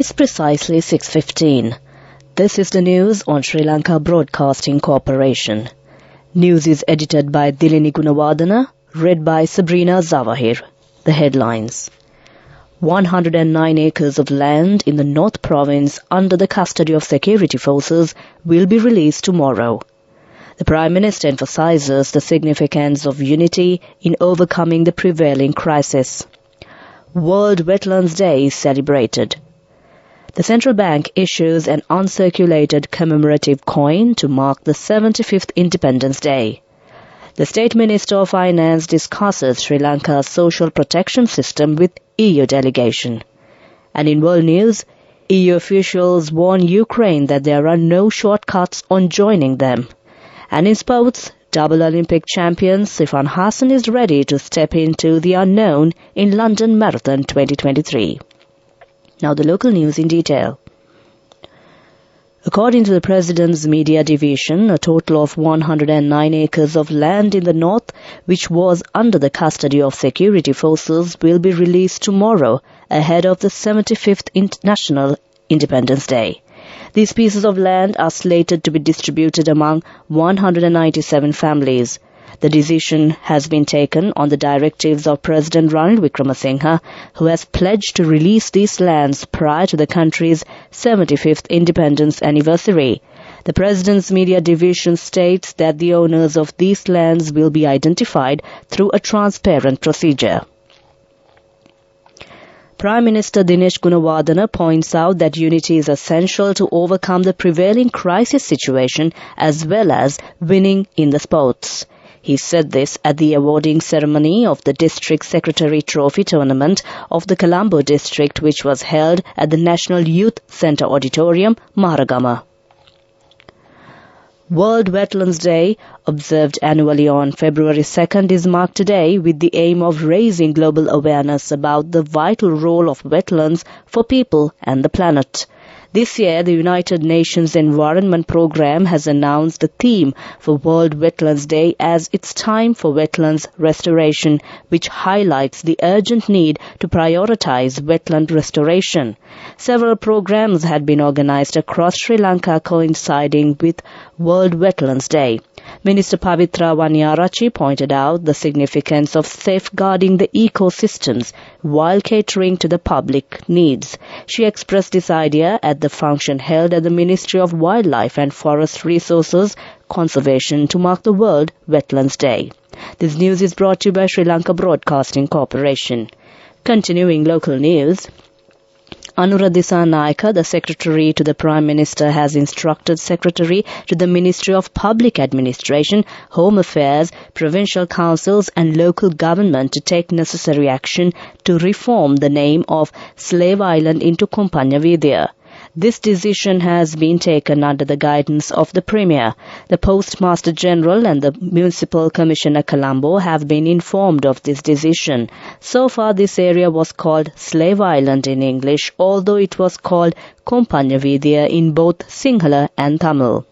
It's precisely 6:15. This is the news on Sri Lanka Broadcasting Corporation. News is edited by Dilini Gunawardana, read by Sabrina Zawahir. The headlines. 109 acres of land in the North Province under the custody of security forces will be released tomorrow. The Prime Minister emphasizes the significance of unity in overcoming the prevailing crisis. World Wetlands Day is celebrated. The central bank issues an uncirculated commemorative coin to mark the 75th Independence Day. The State Minister of Finance discusses Sri Lanka's social protection system with EU delegation. And in world news, EU officials warn Ukraine that there are no shortcuts on joining them. And in sports, double Olympic champion Sifan Hassan is ready to step into the unknown in London Marathon 2023. Now the local news in detail. According to the President's Media Division, a total of 109 acres of land in the north, which was under the custody of security forces, will be released tomorrow ahead of the 75th International Independence Day. These pieces of land are slated to be distributed among 197 families. The decision has been taken on the directives of President Ranil Wickremesinghe, who has pledged to release these lands prior to the country's 75th independence anniversary. The President's Media Division states that the owners of these lands will be identified through a transparent procedure. Prime Minister Dinesh Gunawardana points out that unity is essential to overcome the prevailing crisis situation as well as winning in the sports. He said this at the awarding ceremony of the District Secretary Trophy Tournament of the Colombo District, which was held at the National Youth Centre Auditorium, Maharagama. World Wetlands Day, observed annually on February 2nd, is marked today with the aim of raising global awareness about the vital role of wetlands for people and the planet. This year, the United Nations Environment Programme has announced the theme for World Wetlands Day as It's Time for Wetlands Restoration, which highlights the urgent need to prioritize wetland restoration. Several programs had been organized across Sri Lanka coinciding with World Wetlands Day. Minister Pavitra Wanyarachi pointed out the significance of safeguarding the ecosystems while catering to the public needs. She expressed this idea at the function held at the Ministry of Wildlife and Forest Resources Conservation to mark the World Wetlands Day. This news is brought to you by Sri Lanka Broadcasting Corporation. Continuing local news, Anura Dissanayake, the Secretary to the Prime Minister, has instructed Secretary to the Ministry of Public Administration, Home Affairs, Provincial Councils and Local Government to take necessary action to reform the name of Slave Island into Kompanya. This decision has been taken under the guidance of the Premier. The Postmaster General and the Municipal Commissioner Colombo have been informed of this decision. So far, this area was called Slave Island in English, although it was called Kompanya in both Sinhala and Tamil.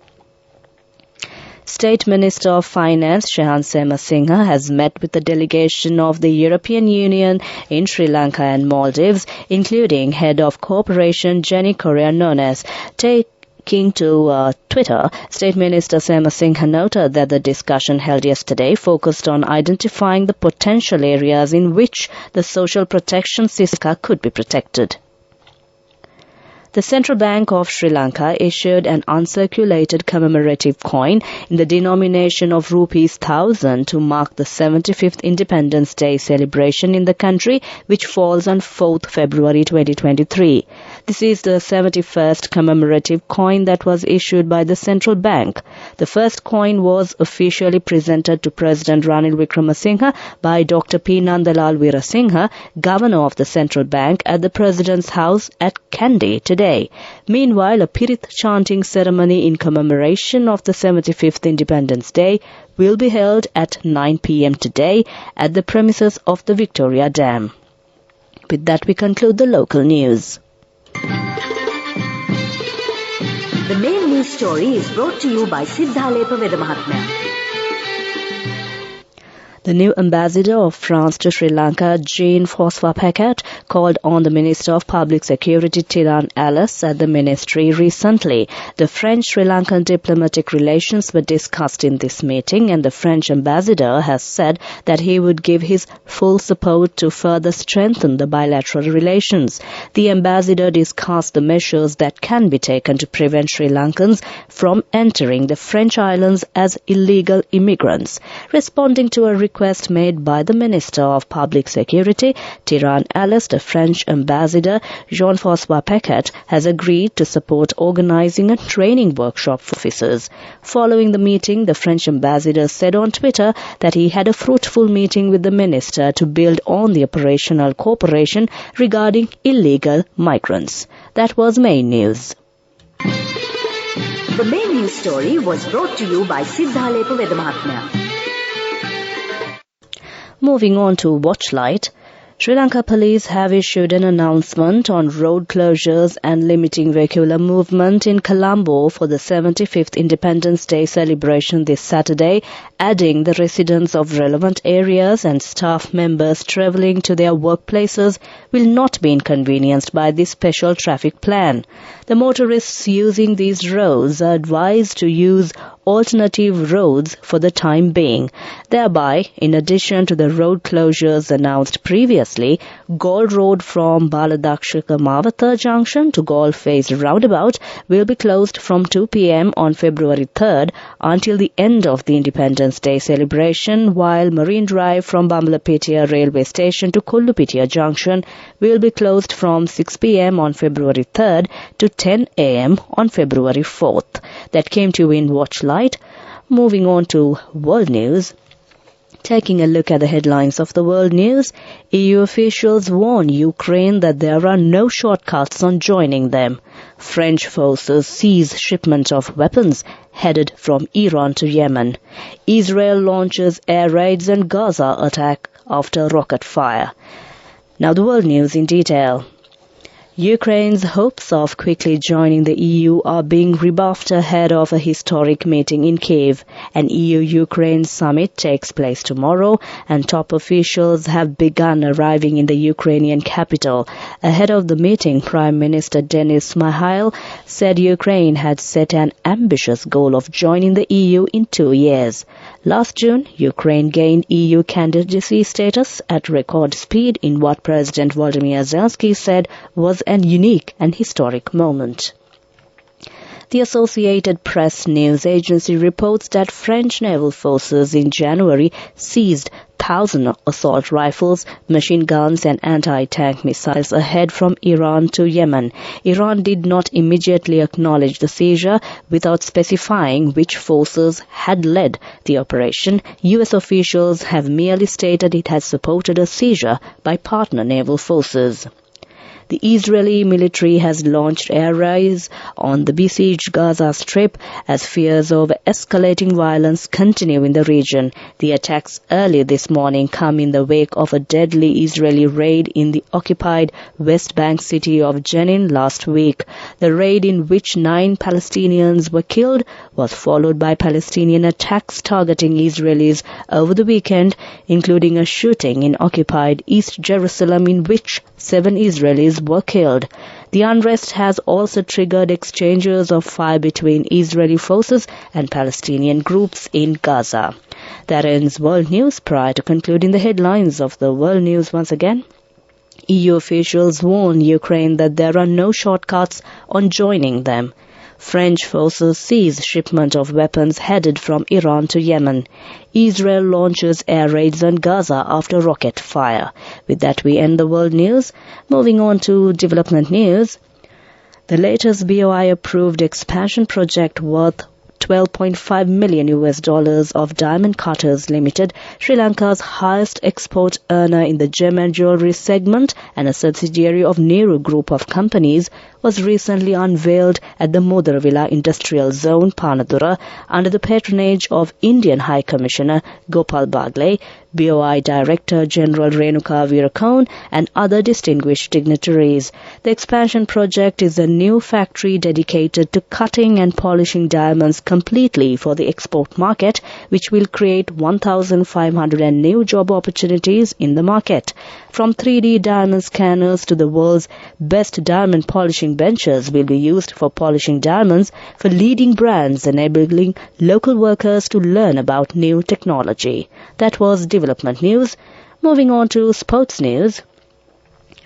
State Minister of Finance Shehan Semasinha has met with the delegation of the European Union in Sri Lanka and Maldives, including Head of Cooperation Jenny Correa Nunes. Taking to Twitter, State Minister Semasinha noted that the discussion held yesterday focused on identifying the potential areas in which the social protection system could be protected. The Central Bank of Sri Lanka issued an uncirculated commemorative coin in the denomination of rupees 1,000 to mark the 75th Independence Day celebration in the country, which falls on 4th February 2023. This is the 71st commemorative coin that was issued by the central bank. The first coin was officially presented to President Ranil Wickremesinghe by Dr. P. Nandalal Veerasinghe, Governor of the Central Bank, at the President's house at Kandy today. Meanwhile, a Pirit chanting ceremony in commemoration of the 75th Independence Day will be held at 9 p.m. today at the premises of the Victoria Dam. With that, we conclude the local news. The main news story is brought to you by Siddhalepa Vedamahatmya. The new ambassador of France to Sri Lanka, Jean-François Paquet, called on the Minister of Public Security, Tiran Alice, at the ministry recently. The French-Sri Lankan diplomatic relations were discussed in this meeting, and the French ambassador has said that he would give his full support to further strengthen the bilateral relations. The ambassador discussed the measures that can be taken to prevent Sri Lankans from entering the French islands as illegal immigrants. Responding to a request made by the Minister of Public Security, Tiran Alice, the French ambassador, Jean-François Paquet, has agreed to support organizing a training workshop for officers. Following the meeting, the French ambassador said on Twitter that he had a fruitful meeting with the minister to build on the operational cooperation regarding illegal migrants. That was main news. The main news story was brought to you by Siddhalepa Vedamahatmya. Moving on to Watchlight, Sri Lanka police have issued an announcement on road closures and limiting vehicular movement in Colombo for the 75th Independence Day celebration this Saturday, adding the residents of relevant areas and staff members travelling to their workplaces will not be inconvenienced by this special traffic plan. The motorists using these roads are advised to use alternative roads for the time being. Thereby, in addition to the road closures announced previously, Galle Road from Baladakshika Mawatha Junction to Galle Face Roundabout will be closed from 2 p.m. on February 3rd until the end of the Independence Day celebration, while Marine Drive from Bambalapitiya Railway Station to Kollupitiya Junction will be closed from 6 p.m. on February 3rd to 10 a.m. on February 4th. That came to you in Watchlight. Moving on to world news. Taking a look at the headlines of the world news, EU officials warn Ukraine that there are no shortcuts on joining them. French forces seize shipment of weapons headed from Iran to Yemen. Israel launches air raids and Gaza attack after rocket fire. Now the world news in detail. Ukraine's hopes of quickly joining the EU are being rebuffed ahead of a historic meeting in Kyiv. An EU-Ukraine summit takes place tomorrow, and top officials have begun arriving in the Ukrainian capital. Ahead of the meeting, Prime Minister Denis Shmyhal said Ukraine had set an ambitious goal of joining the EU in 2 years. Last June, Ukraine gained EU candidacy status at record speed in what President Volodymyr Zelensky said was an unique and historic moment. The Associated Press news agency reports that French naval forces in January seized 1,000 assault rifles, machine guns and anti-tank missiles ahead from Iran to Yemen. Iran did not immediately acknowledge the seizure without specifying which forces had led the operation. U.S. officials have merely stated it has supported a seizure by partner naval forces. The Israeli military has launched air raids on the besieged Gaza Strip as fears of escalating violence continue in the region. The attacks early this morning come in the wake of a deadly Israeli raid in the occupied West Bank city of Jenin last week. The raid, in which 9 Palestinians were killed, was followed by Palestinian attacks targeting Israelis over the weekend, including a shooting in occupied East Jerusalem in which 7 Israelis were killed. The unrest has also triggered exchanges of fire between Israeli forces and Palestinian groups in Gaza. That ends World News. Prior to concluding the headlines of the World News once again, EU officials warn Ukraine that there are no shortcuts on joining them. French forces seize shipment of weapons headed from Iran to Yemen. Israel launches air raids on Gaza after rocket fire. With that, we end the world news. Moving on to development news. The latest BOI-approved expansion project worth $12.5 million of Diamond Cutters Limited, Sri Lanka's highest export earner in the gem and jewellery segment and a subsidiary of Nehru Group of companies, was recently unveiled at the Mudaravila Industrial Zone, Panadura, under the patronage of Indian High Commissioner Gopal Bagle, BOI Director General Renuka Veerakone and other distinguished dignitaries. The expansion project is a new factory dedicated to cutting and polishing diamonds completely for the export market, which will create 1,500 new job opportunities in the market. From 3D diamond scanners to the world's best diamond polishing benches will be used for polishing diamonds for leading brands, enabling local workers to learn about new technology. That was development news. Moving on to sports news.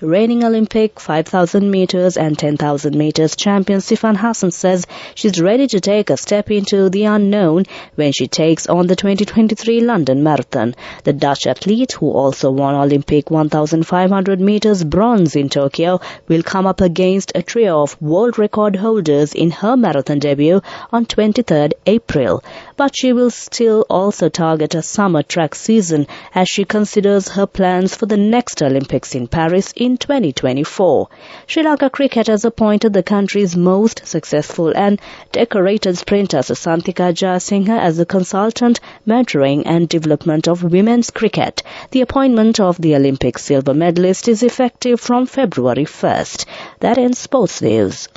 Reigning Olympic 5,000 meters and 10,000 meters champion Sifan Hassan says she's ready to take a step into the unknown when she takes on the 2023 London Marathon. The Dutch athlete, who also won Olympic 1,500 meters bronze in Tokyo, will come up against a trio of world record holders in her marathon debut on 23rd April. But she will still also target a summer track season as she considers her plans for the next Olympics in Paris in 2024. Sri Lanka Cricket has appointed the country's most successful and decorated sprinter Susantika Jayasinghe as a consultant, mentoring and development of women's cricket. The appointment of the Olympic silver medalist is effective from February 1st. That ends sports news.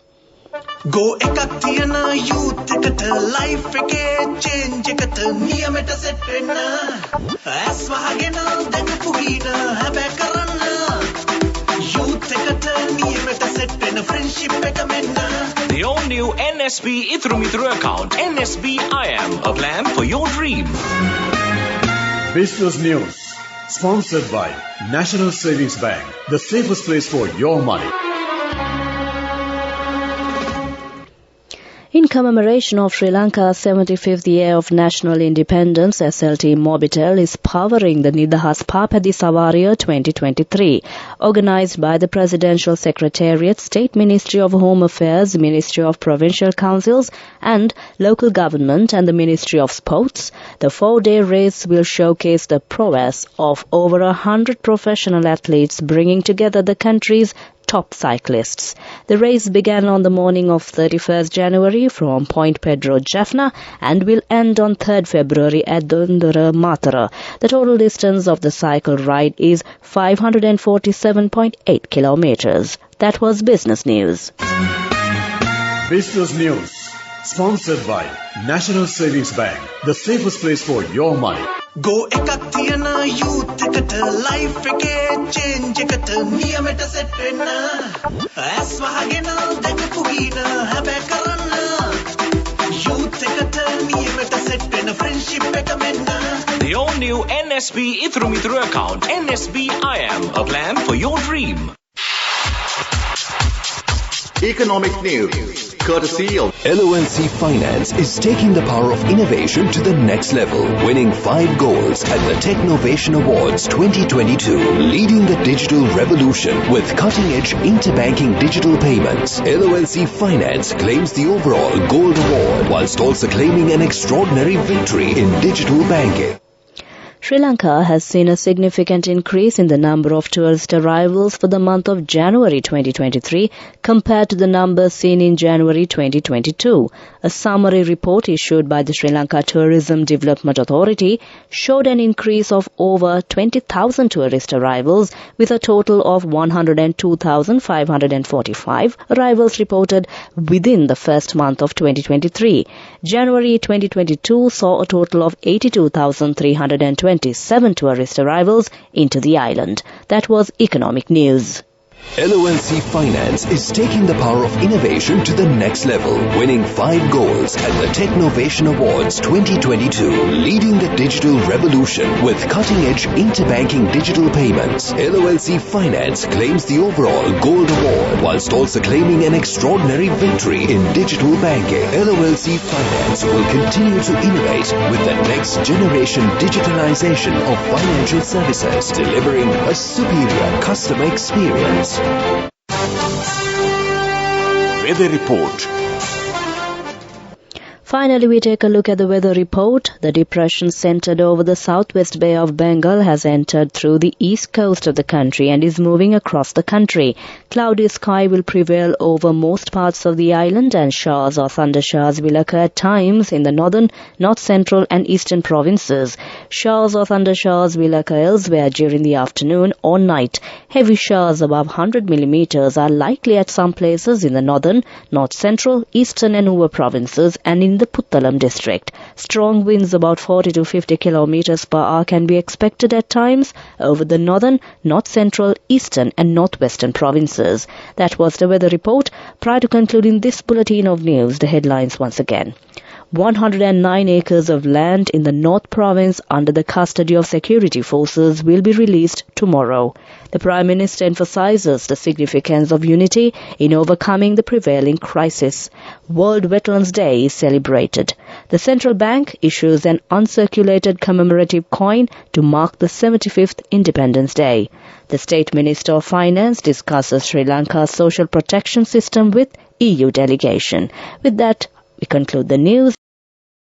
Go ekak thiyana youth eකට life එකේ change එකට නියමෙට set වෙන්න ඇස් වහගෙන දැකපු හීන හැබැ කරන්න youth එකට නියමෙට set වෙන friendship එක මෙන්න. The all new NSB Ithru account, NSB IM, a plan for your dream. Business News, sponsored by National Savings Bank, the safest place for your money. In commemoration of Sri Lanka's 75th year of national independence, SLT Mobitel is powering the Nidahas Papadi Savariya 2023, organized by the Presidential Secretariat, State Ministry of Home Affairs, Ministry of Provincial Councils and Local Government and the Ministry of Sports. The 4-day race will showcase the prowess of over 100 professional athletes, bringing together the country's top cyclists. The race began on the morning of 31st January from Point Pedro Jaffna and will end on 3rd February at Dundara Matara. The total distance of the cycle ride is 547.8 kilometers. That was Business News. Business News, sponsored by National Savings Bank, the safest place for your money. Go ekak thiyana youth එකට life එකේ change එකට නියමෙට set වෙන්න ඇස් වහගෙන දැකපු හීන හැබැ කරන්න youth එකට නියමෙට set වෙන friendship එක මෙන්න. The all new NSB Ithru account, NSB IM, a plan for your dream. Economic news, courtesy of LONC Finance, is taking the power of innovation to the next level, winning 5 golds at the Technovation Awards 2022, leading the digital revolution with cutting-edge interbanking digital payments. LONC Finance claims the overall gold award, whilst also claiming an extraordinary victory in digital banking. Sri Lanka has seen a significant increase in the number of tourist arrivals for the month of January 2023 compared to the numbers seen in January 2022. A summary report issued by the Sri Lanka Tourism Development Authority showed an increase of over 20,000 tourist arrivals, with a total of 102,545 arrivals reported within the first month of 2023. January 2022 saw a total of 82,327 tourist arrivals into the island. That was economic news. LONC Finance is taking the power of innovation to the next level, winning 5 golds at the Technovation Awards 2022, leading the digital revolution with cutting-edge interbanking digital payments. LONC Finance claims the overall gold award, whilst also claiming an extraordinary victory in digital banking. LONC Finance will continue to innovate with the next generation digitalization of financial services, delivering a superior customer experience. Weather Report. Finally, we take a look at the weather report. The depression centered over the southwest Bay of Bengal has entered through the east coast of the country and is moving across the country. Cloudy sky will prevail over most parts of the island and showers or thundershowers will occur at times in the northern, north central and eastern provinces. Showers or thundershowers will occur elsewhere during the afternoon or night. Heavy showers above 100 millimeters are likely at some places in the northern, north central, eastern and Uva provinces and in the Puttalam district. Strong winds about 40 to 50 kilometers per hour can be expected at times over the northern, north central, eastern and northwestern provinces. That was the weather report. Prior to concluding this bulletin of news, the headlines once again. 109 acres of land in the North Province under the custody of security forces will be released tomorrow. The Prime Minister emphasizes the significance of unity in overcoming the prevailing crisis. World Wetlands Day is celebrated. The Central Bank issues an uncirculated commemorative coin to mark the 75th Independence Day. The State Minister of Finance discusses Sri Lanka's social protection system with EU delegation. With that, we conclude the news.